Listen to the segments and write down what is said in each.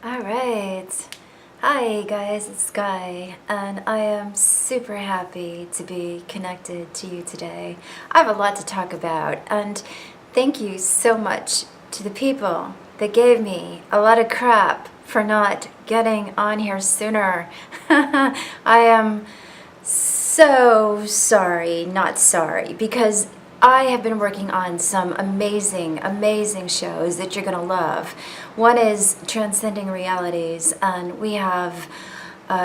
All right. Hi guys, it's Sky, and I am super happy to be connected to you today. I have a lot to talk about, and thank you so much to the people that gave me a lot of crap for not getting on here sooner. I am so sorry, not sorry, because I have been working on some amazing shows that you're going to love. One is Transcending Realities, and we have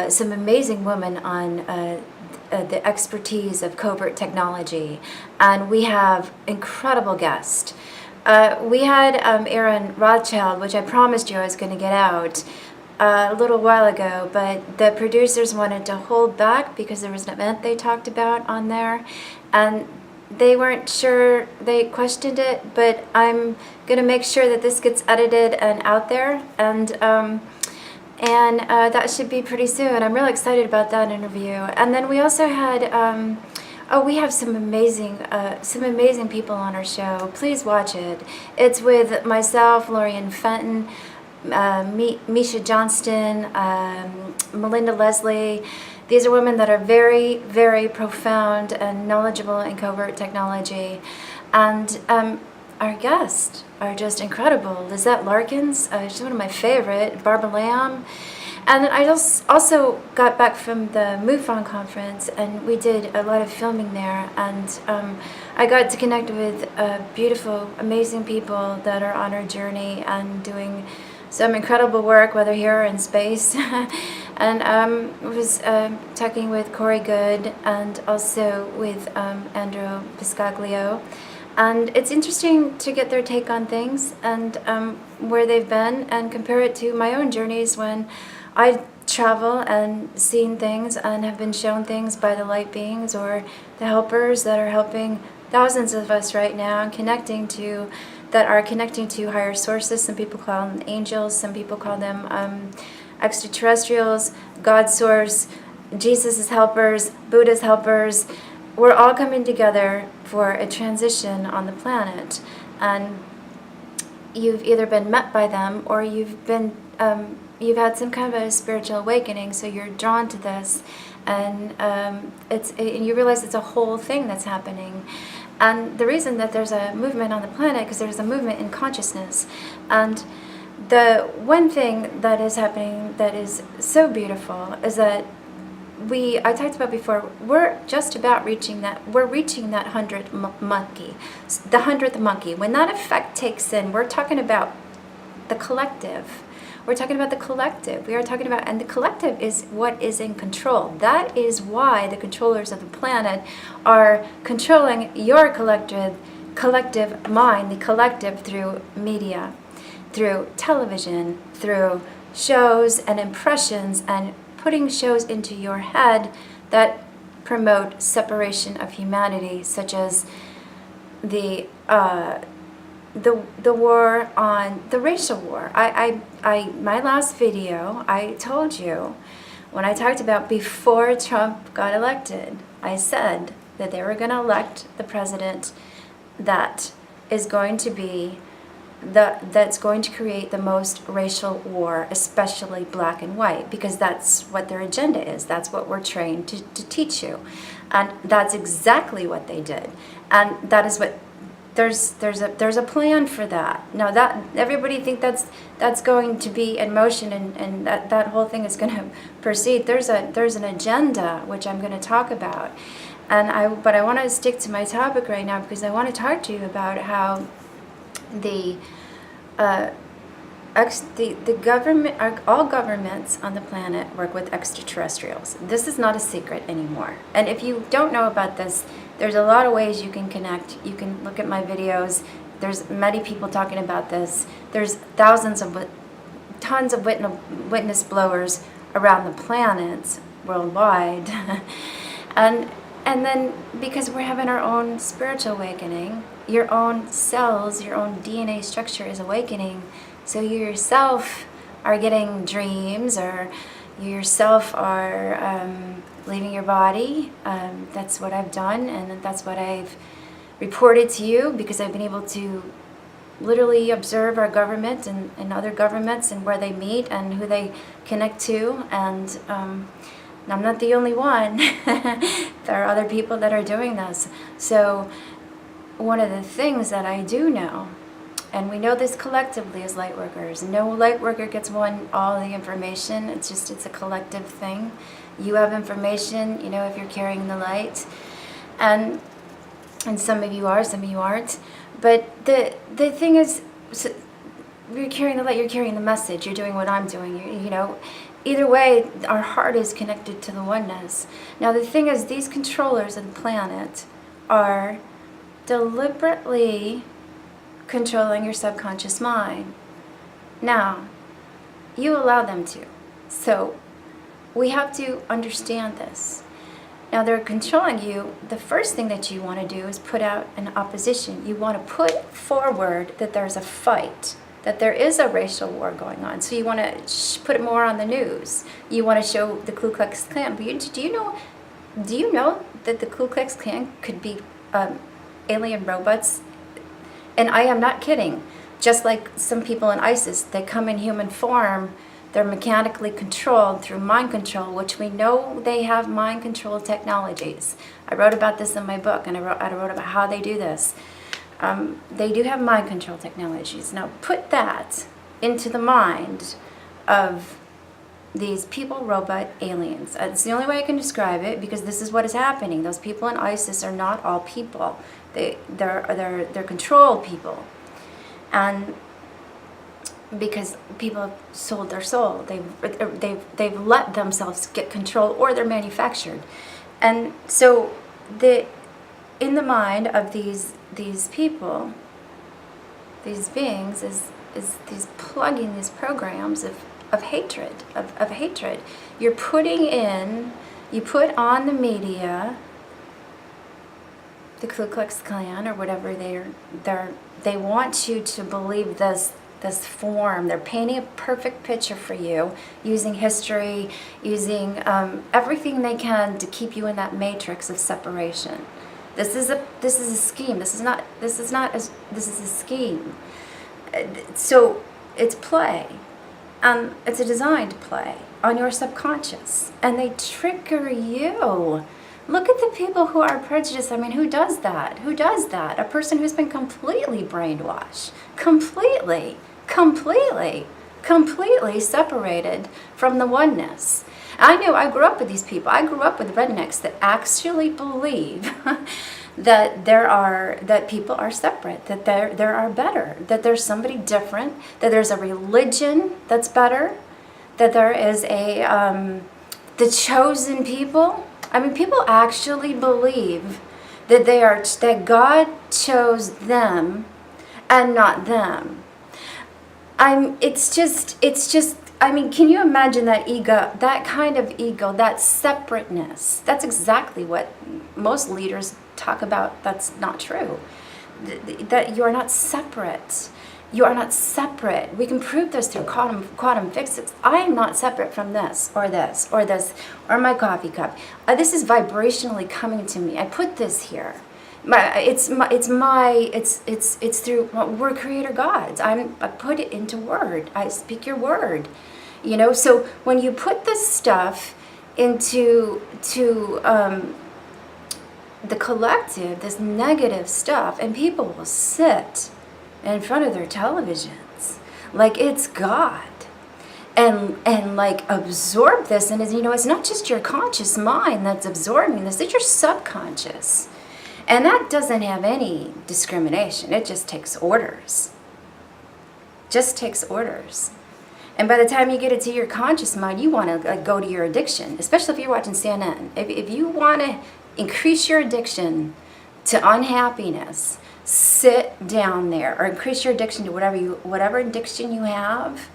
some amazing women on the expertise of covert technology, and we have incredible guests. We had Aaron Rothschild, which I promised you I was going to get out a little while ago, but the producers wanted to hold back because there was an event they talked about on there, and they weren't sure, they questioned it, but I'm going to make sure that this gets edited and out there, and that should be pretty soon. I'm really excited about that interview. And then we also had, we have some amazing people on our show. Please watch it. It's with myself, Lorian Fenton, Misha Johnston, Melinda Leslie. These are women that are very profound and knowledgeable in covert technology. And our guests are just incredible. Lizette Larkins, she's one of my favorite. Barbara Lamb. And then I just also got back from the MUFON conference, and we did a lot of filming there. And I got to connect with beautiful, amazing people that are on our journey and doing some incredible work, whether here or in space. And was talking with Corey Good and also with Andrew Piscaglio. And it's interesting to get their take on things and where they've been and compare it to my own journeys when I travel and seen things and have been shown things by the light beings or the helpers that are helping thousands of us right now and connecting to higher sources. Some people call them angels, some people call them extraterrestrials, God's source, Jesus' helpers, Buddha's helpers. We're all coming together for a transition on the planet, and you've either been met by them or you've had some kind of a spiritual awakening, so you're drawn to this, and you realize it's a whole thing that's happening. And the reason that there's a movement on the planet, because there's a movement in consciousness. And the one thing that is happening that is so beautiful is that I talked about before, we're just about reaching that 100th monkey. The 100th monkey. When that effect takes in, we're talking about the collective. We're talking about the collective. We are talking about, and the collective is what is in control. That is why the controllers of the planet are controlling your collective mind, the collective through media, through television, through shows and impressions, and putting shows into your head that promote separation of humanity, such as the war on the racial war. My last video, I told you, when I talked about before Trump got elected, I said that they were going to elect the president that is going to be that's going to create the most racial war, especially black and white, because that's what their agenda is. That's what we're trained to teach you. And that's exactly what they did. And that is what there's a plan for that. Now that everybody think that's going to be in motion and that whole thing is going to proceed. There's an agenda which I'm going to talk about. But I want to stick to my topic right now because I want to talk to you about how the government, all governments on the planet work with extraterrestrials. This is not a secret anymore. And if you don't know about this, there's a lot of ways you can connect. You can look at my videos. There's many people talking about this. There's tons of witness blowers around the planet worldwide. and then because we're having our own spiritual awakening, your own cells, your own DNA structure is awakening. So you yourself are getting dreams, or you yourself are leaving your body. That's what I've done, and that's what I've reported to you, because I've been able to literally observe our government and other governments and where they meet and who they connect to. And I'm not the only one. There are other people that are doing this. So one of the things that I do know, and we know this collectively as light workers, no light worker gets all the information. It's a collective thing. You have information, if you're carrying the light. And some of you are, some of you aren't. But the thing is, so you're carrying the light, you're carrying the message, you're doing what I'm doing, Either way, our heart is connected to the oneness. Now the thing is, these controllers of the planet are deliberately controlling your subconscious mind. Now, you allow them to. So we have to understand this. Now they're controlling you. The first thing that you want to do is put out an opposition. You want to put forward that there's a fight, that there is a racial war going on. So you want to put it more on the news. You want to show the Ku Klux Klan. But do you know that the Ku Klux Klan could be alien robots? And I am not kidding. Just like some people in ISIS, they come in human form. They're mechanically controlled through mind control, which we know they have mind control technologies. I wrote about this in my book, and I wrote about how they do this. They do have mind control technologies. Now put that into the mind of these people, robot aliens. It's the only way I can describe it, because this is what is happening. Those people in ISIS are not all people. They're controlled people, and because people have sold their soul, they've let themselves get control, or they're manufactured. And so in the mind of these people, these beings, is these plugging these programs of hatred, of hatred. You put on the media the Ku Klux Klan or whatever they want you to believe this form. They're painting a perfect picture for you, using history, using everything they can to keep you in that matrix of separation. This is a scheme. This is a scheme. So it's play. It's a designed play on your subconscious, and they trigger you. Look at the people who are prejudiced. I mean, who does that? Who does that? A person who's been completely brainwashed, completely separated from the oneness. I grew up with these people. I grew up with rednecks that actually believe that people are separate, that there are better, that there's somebody different, that there's a religion that's better, that there is the chosen people. I mean, people actually believe that God chose them and not them. It's just, I mean, can you imagine that ego, that kind of ego, that separateness? That's exactly what most leaders talk about. That's not true. That you are not separate. You are not separate. We can prove this through quantum physics. I am not separate from this, or my coffee cup. This is vibrationally coming to me. I put this here. It's through, we're creator gods. I put it into word. I speak your word. So when you put this stuff into the collective, this negative stuff, and people will sit in front of their televisions like it's God, and like absorb this. And it's not just your conscious mind that's absorbing this, it's your subconscious. And that doesn't have any discrimination. It just takes orders. And by the time you get it to your conscious mind, you want to go to your addiction, especially if you're watching CNN. If you want to increase your addiction to unhappiness, sit down there, or increase your addiction to whatever addiction you have.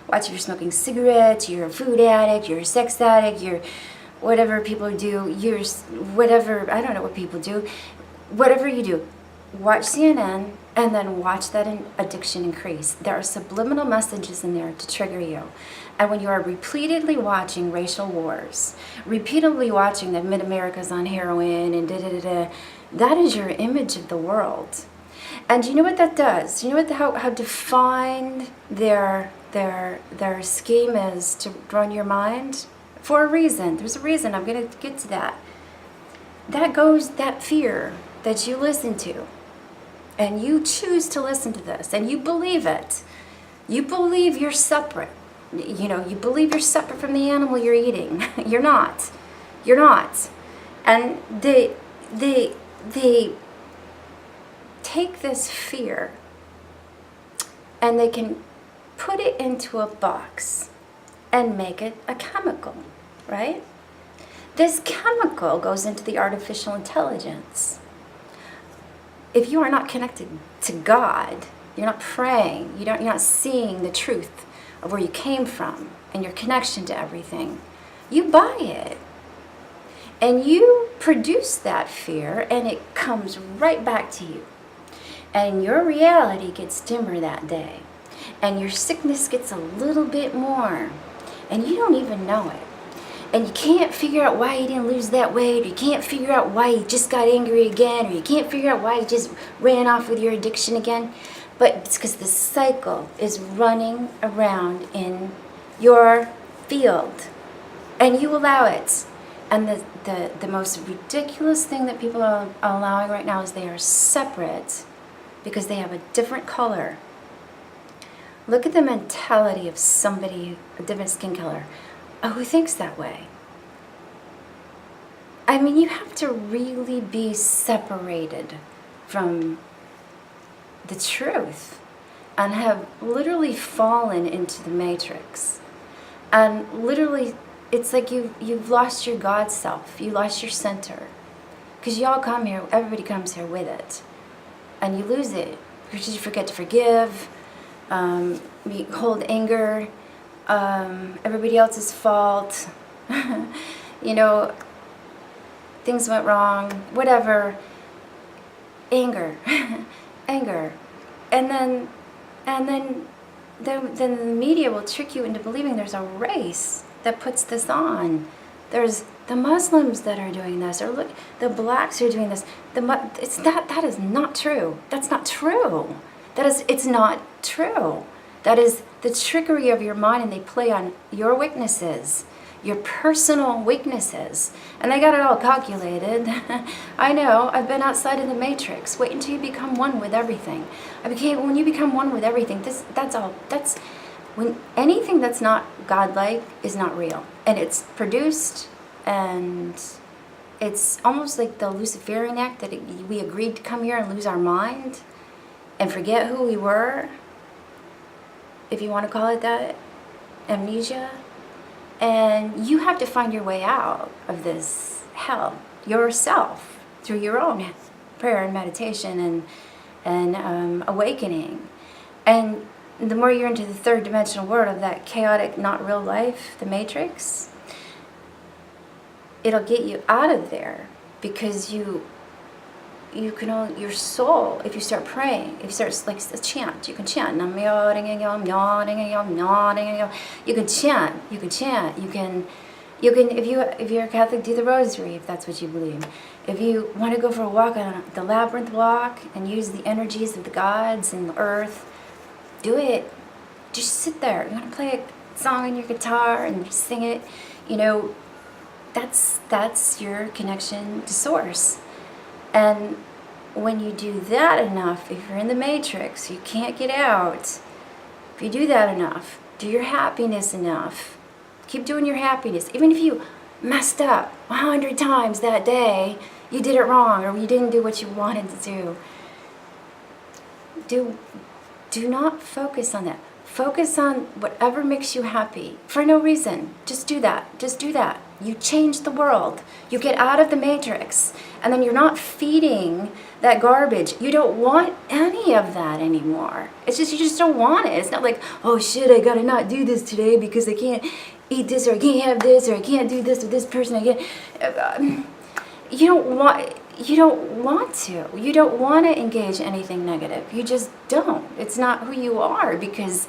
Watch, if you're smoking cigarettes, you're a food addict, you're a sex addict, you're whatever people do, I don't know what people do. Whatever you do, watch CNN and then watch that addiction increase. There are subliminal messages in there to trigger you. And when you are repeatedly watching racial wars, repeatedly watching that Mid-America's on heroin and that is your image of the world. And do you know what that does? Do you know what how defined their scheme is to run your mind? For a reason. There's a reason. I'm going to get to that. That fear that you listen to, and you choose to listen to this, and you believe it. You believe you're separate. You believe you're separate from the animal you're eating. You're not. You're not. And they take this fear and they can put it into a box and make it a chemical, right? This chemical goes into the artificial intelligence. If you are not connected to God, you're not praying, you're not seeing the truth of where you came from and your connection to everything, you buy it. And you produce that fear, and it comes right back to you. And your reality gets dimmer that day. And your sickness gets a little bit more. And you don't even know it. And you can't figure out why you didn't lose that weight, or you can't figure out why you just got angry again, or you can't figure out why you just ran off with your addiction again. But it's because the cycle is running around in your field. And you allow it. And the most ridiculous thing that people are allowing right now is they are separate because they have a different color. Look at the mentality of somebody, a different skin color, who thinks that way. I mean, you have to really be separated from the truth and have literally fallen into the matrix. And literally, it's like you've lost your God self. You lost your center. Because you all come here, everybody comes here with it. And you lose it. Because you forget to forgive. You hold anger. Everybody else's fault. Things went wrong. Whatever. Anger. Anger. And then the media will trick you into believing there's a race that puts this on. There's the Muslims that are doing this, or look, the blacks are doing this. That is not true. That's not true. It's not true. That is the trickery of your mind, and they play on your weaknesses, your personal weaknesses, and they got it all calculated. I know. I've been outside of the matrix. Wait until you become one with everything. When you become one with everything, when anything that's not godlike is not real. And it's produced, and it's almost like the Luciferian act that we agreed to come here and lose our mind and forget who we were, if you want to call it that, amnesia. And you have to find your way out of this hell yourself through your own prayer and meditation and awakening. And the more you're into the third dimensional world of that chaotic, not real life, the matrix, it'll get you out of there, because you can only, your soul, if you start praying, if you start like a chant, you can chant. You can chant. If you're a Catholic, do the rosary if that's what you believe. If you want to go for a walk on the labyrinth walk and use the energies of the gods and the earth, do it. Just sit there. You want to play a song on your guitar and sing it. That's your connection to source. And when you do that enough, if you're in the matrix, you can't get out. If you do that enough, do your happiness enough. Keep doing your happiness. Even if you messed up 100 times that day, you did it wrong, or you didn't do what you wanted to do. Do not focus on that. Focus on whatever makes you happy for no reason. Just do that. Just do that. You change the world. You get out of the matrix, and then you're not feeding that garbage. You don't want any of that anymore. It's just, you just don't want it. It's not like, oh shit, I gotta not do this today because I can't eat this, or I can't have this, or I can't do this with this person. You don't want to. You don't want to engage anything negative. You just don't. It's not who you are, because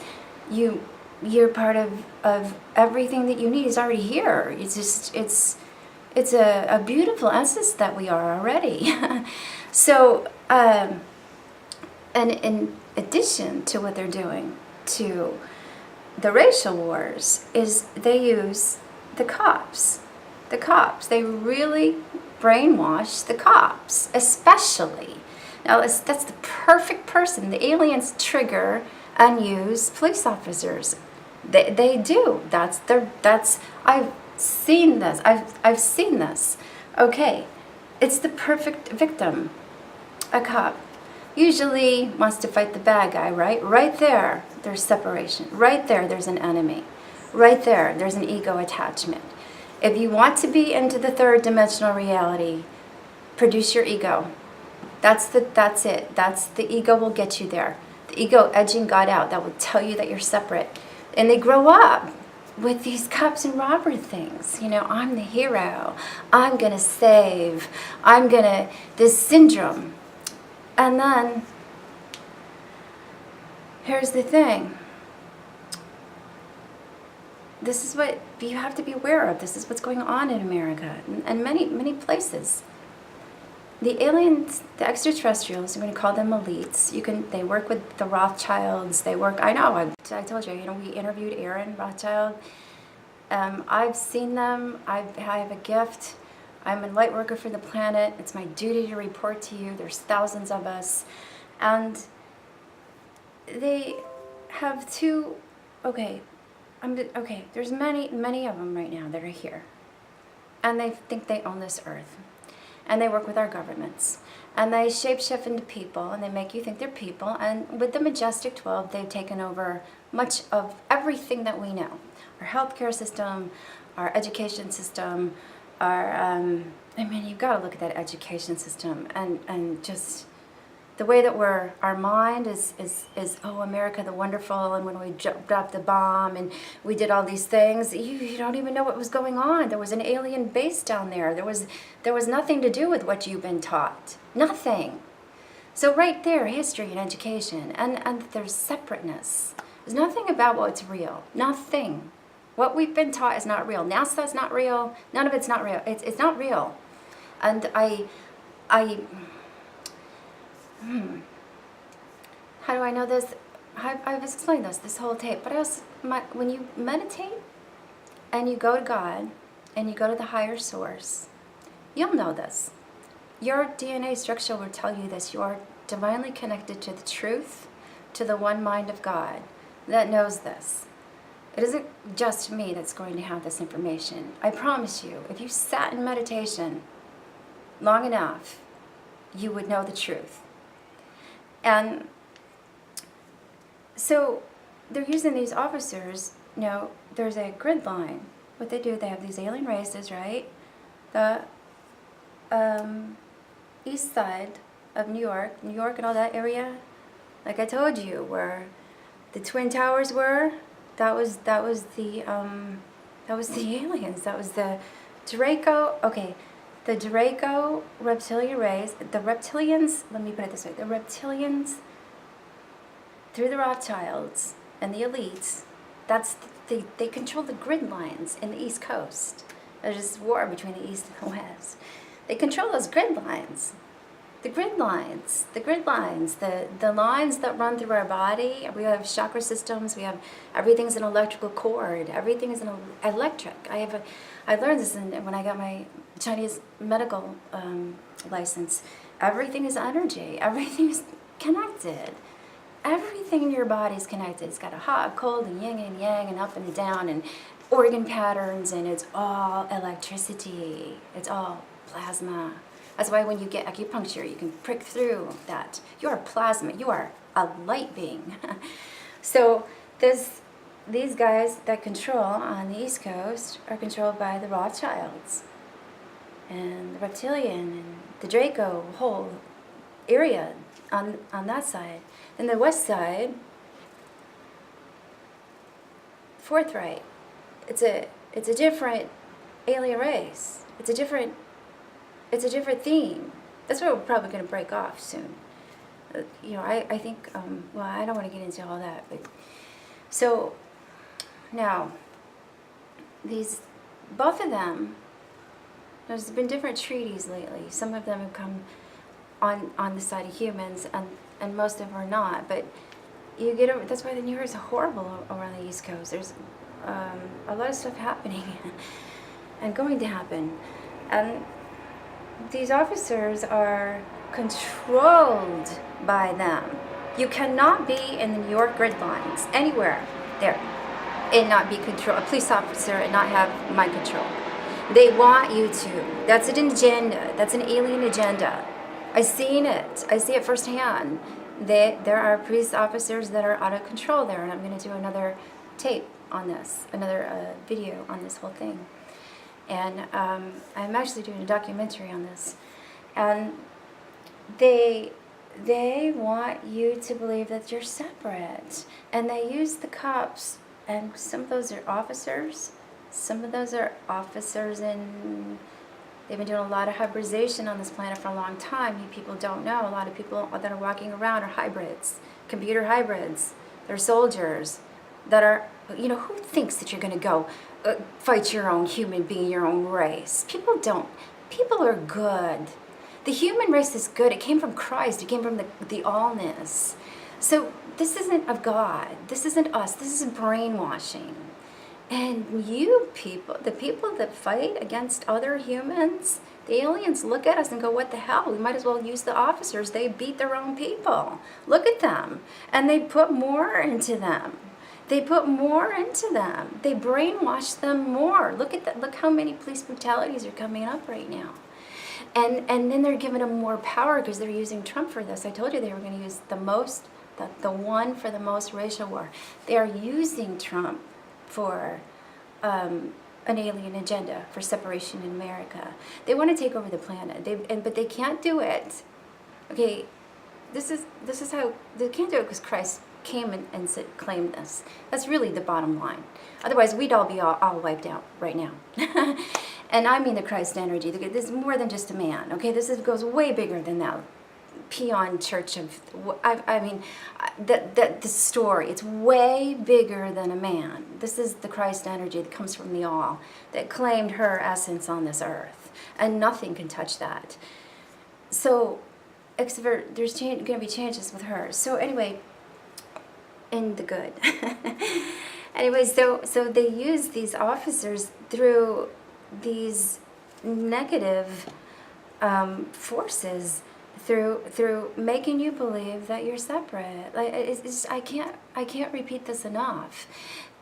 you're part of everything that you need is already here. It's just, it's a beautiful essence that we are already. So, and And in addition to what they're doing to the racial wars, is they use the cops. The cops. They really brainwash the cops, especially. Now, that's the perfect person. The aliens trigger and use police officers. They do. I've seen this. I've seen this. Okay, it's the perfect victim. A cop usually wants to fight the bad guy, right? Right there, there's separation. Right there, there's an enemy. Right there, there's an ego attachment. If you want to be into the third dimensional reality, produce your ego. That's it. That's the ego will get you there. The ego edging God out. That will tell you that you're separate. And they grow up with these cops and robber things. You know, I'm the hero. I'm going to save. This syndrome. And then, here's the thing. This is what you have to be aware of. This is what's going on in America and many, many places. The aliens, the extraterrestrials, I'm going to call them elites. They work with the Rothschilds. I told you, we interviewed Aaron Rothschild. I've seen them. I have a gift. I'm a light worker for the planet. It's my duty to report to you. There's thousands of us. And they have there's many of them right now that are here. And they think they own this earth. And they work with our governments. And they shapeshift into people, and they make you think they're people. And with the Majestic 12, they've taken over much of everything that we know. Our healthcare system, our education system, you've got to look at that education system and just the way that our mind is America the Wonderful, and when we dropped the bomb and we did all these things, you don't even know what was going on. There was an alien base down there. There was nothing to do with what you've been taught. Nothing. So right there, history and education, and there's separateness. There's nothing about what's real. Nothing. What we've been taught is not real. NASA's not real. None of it's not real. It's not real. And how do I know this? I've explained this whole tape. But when you meditate and you go to God and you go to the higher source, you'll know this. Your DNA structure will tell you this. You are divinely connected to the truth, to the one mind of God that knows this. It isn't just me that's going to have this information. I promise you, if you sat in meditation long enough, you would know the truth. And so they're using these officers. There's a grid line. What they do, they have these alien races, right? The east side of New York and all that area, like I told you, where the Twin Towers were, that was the aliens. That was the Draco. Okay, the Draco reptilian race. The reptilians. Let me put it this way: the reptilians, through the Rothschilds and the elites, they control the grid lines in the East Coast. There's this war between the East and the West. They control those grid lines. The lines that run through our body. We have chakra systems. We have everything's an electrical cord. Everything is an electric. I learned this when I got my Chinese medical license. Everything is energy. Everything is connected. Everything in your body is connected. It's got a hot, cold, and yin and yang, and up and down, and organ patterns, and it's all electricity. It's all plasma. That's why when you get acupuncture, you can prick through that. You are plasma. You are a light being. So these guys that control on the East Coast are controlled by the Rothschilds and the reptilian and the Draco whole area on that side. Then the west side, forthright. It's a different alien race. It's a different theme. That's what we're probably going to break off soon. I think, I don't want to get into all that. But so, now, both of them, there's been different treaties lately. Some of them have come on the side of humans, and most of them are not. But you get over. That's why the news is horrible around the East Coast. There's a lot of stuff happening and going to happen, and these officers are controlled by them. You cannot be in the New York grid lines anywhere there and not be controlled. A police officer and not have mind control. They want you to. That's an agenda. That's an alien agenda. I've seen it. I see it firsthand. There are police officers that are out of control there, and I'm going to do another tape on this, another video on this whole thing. And I'm actually doing a documentary on this. And they want you to believe that you're separate. And they use the cops, and some of those are officers. Some of those are officers in... They've been doing a lot of hybridization on this planet for a long time. You people don't know. A lot of people that are walking around are hybrids, computer hybrids. They're soldiers that are, you know, who thinks that you're going to go fight your own human being, your own race? People don't. People are good. The human race is good. It came from Christ. It came from the allness. So this isn't of God. This isn't us. This is brainwashing. And you people, the people that fight against other humans, the aliens look at us and go, what the hell? We might as well use the officers. They beat their own people. Look at them. And they put more into them. They put more into them. They brainwash them more. Look at that. Look how many police brutalities are coming up right now. And then they're giving them more power because they're using Trump for this. I told you they were going to use the one for the most racial war. They are using Trump for an alien agenda for separation in America. They want to take over the planet, but they can't do it. Okay, this is how they can't do it because Christ came and claimed this. That's really the bottom line. Otherwise, we'd all be all wiped out right now. And I mean the Christ energy. This is more than just a man. Okay, goes way bigger than that. Peon church of, I mean, the story, it's way bigger than a man. This is the Christ energy that comes from the all, that claimed her essence on this earth, and nothing can touch that. So, except for there's going to be changes with her. So anyway, in the good. Anyway, so they use these officers through these negative forces, through making you believe that you're separate. Like I can't repeat this enough.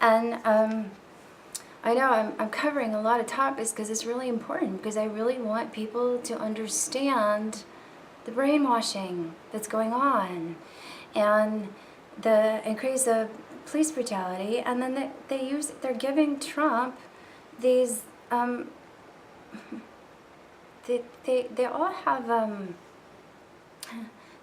And I know I'm covering a lot of topics because it's really important, because I really want people to understand the brainwashing that's going on and the increase of police brutality. And then they're giving Trump these they all have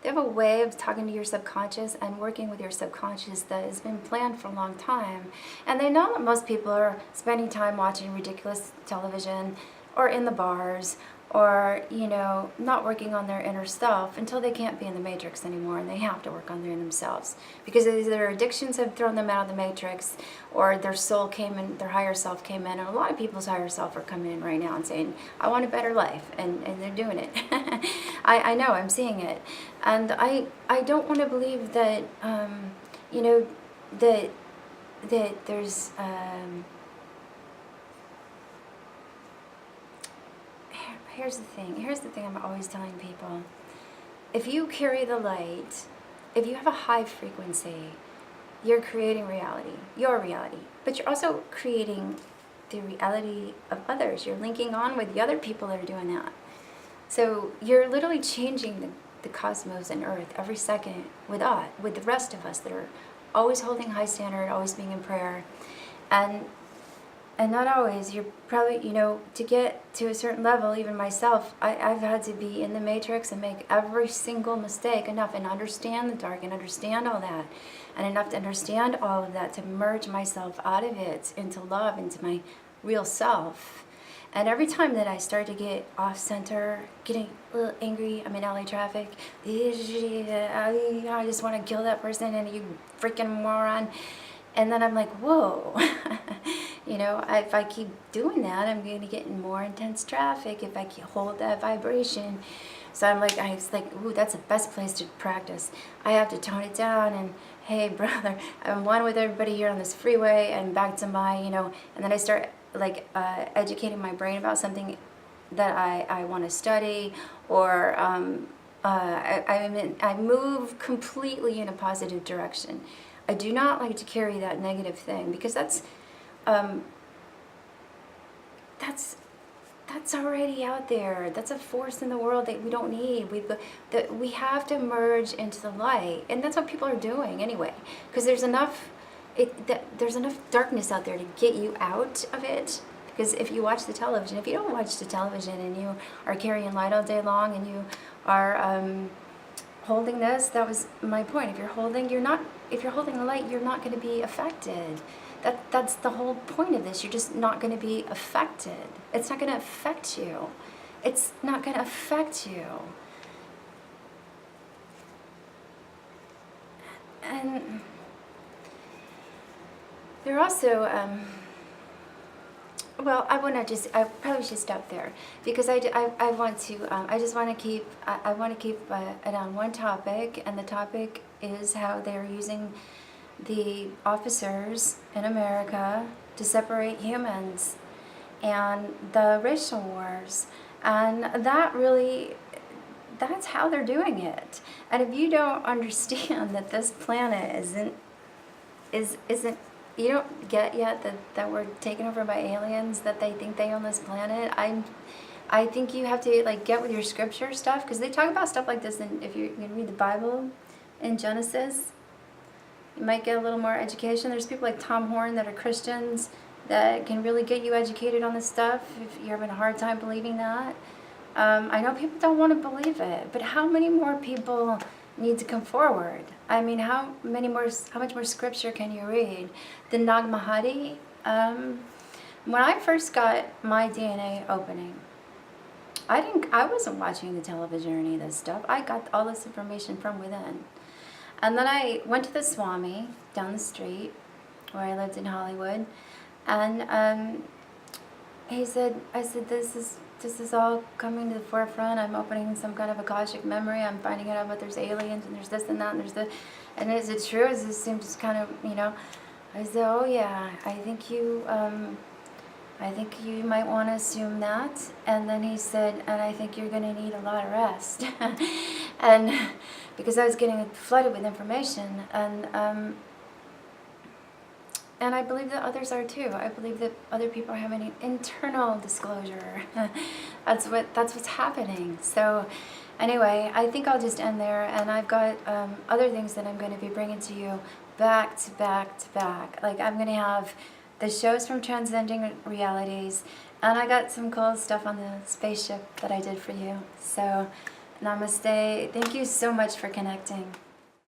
they have a way of talking to your subconscious and working with your subconscious that has been planned for a long time. And they know that most people are spending time watching ridiculous television or in the bars or, you know, not working on their inner self until they can't be in the matrix anymore, and they have to work on their themselves. Because either their addictions have thrown them out of the matrix, or their soul came in, their higher self came in. And a lot of people's higher self are coming in right now and saying, I want a better life, and they're doing it. I know, I'm seeing it. And I don't want to believe that, you know, that there's... Here's the thing I'm always telling people. If you carry the light, if you have a high frequency, you're creating reality, your reality. But you're also creating the reality of others. You're linking on with the other people that are doing that. So you're literally changing the cosmos and Earth every second with the rest of us that are always holding high standard, always being in prayer. And not always, you're probably, you know, to get to a certain level, even myself, I've had to be in the matrix and make every single mistake enough and understand the dark and understand all that. And enough to understand all of that to merge myself out of it into love, into my real self. And every time that I start to get off center, getting a little angry, I'm in LA traffic, I just want to kill that person and you freaking moron. And then I'm like, whoa, you know, if I keep doing that, I'm going to get in more intense traffic if I hold that vibration. So I'm like, I was like, ooh, that's the best place to practice. I have to tone it down and, hey, brother, I'm one with everybody here on this freeway and back to my, and then I start like educating my brain about something that I want to study, or I move completely in a positive direction. I do not like to carry that negative thing, because um, that's that's already out there. That's a force in the world that we don't need. That we have to merge into the light, and that's what people are doing anyway. Because there's enough darkness out there to get you out of it. Because if you watch the television, if you don't watch the television and you are carrying light all day long and you are holding this, that was my point. If you're holding the light, you're not going to be affected. That's the whole point of this. You're just not going to be affected. It's not going to affect you. It's not going to affect you. And there also, well, I probably should stop there, because I want to, I just want to keep, I want to keep it on one topic, and the topic is how they're using the officers in America to separate humans, and the racial wars, and that's how they're doing it. And if you don't understand that this planet isn't you don't get yet that we're taken over by aliens, that they think they own this planet, I think you have to like get with your scripture stuff, because they talk about stuff like this, and if you read the Bible in Genesis, you might get a little more education. There's people like Tom Horn that are Christians that can really get you educated on this stuff if you're having a hard time believing that. I know people don't want to believe it, but how many more people need to come forward? I mean, how much more scripture can you read? The Nag Hammadi. When I first got my DNA opening, I wasn't watching the television or any of this stuff. I got all this information from within. And then I went to the Swami down the street where I lived in Hollywood, and I said, this is all coming to the forefront. I'm opening some kind of Akashic memory. I'm finding out about there's aliens, and there's this and that, and there's the, and is it true? Is this seems kind of, I said, oh yeah, I think you might want to assume that. And then he said, and I think you're going to need a lot of rest. And because I was getting flooded with information, and I believe that others are too. I believe that other people are having an internal disclosure. That's what's happening. So anyway, I think I'll just end there, and I've got other things that I'm going to be bringing to you back to back to back. Like, I'm going to have the shows from Transcending Realities, and I got some cool stuff on the spaceship that I did for you. So namaste. Thank you so much for connecting.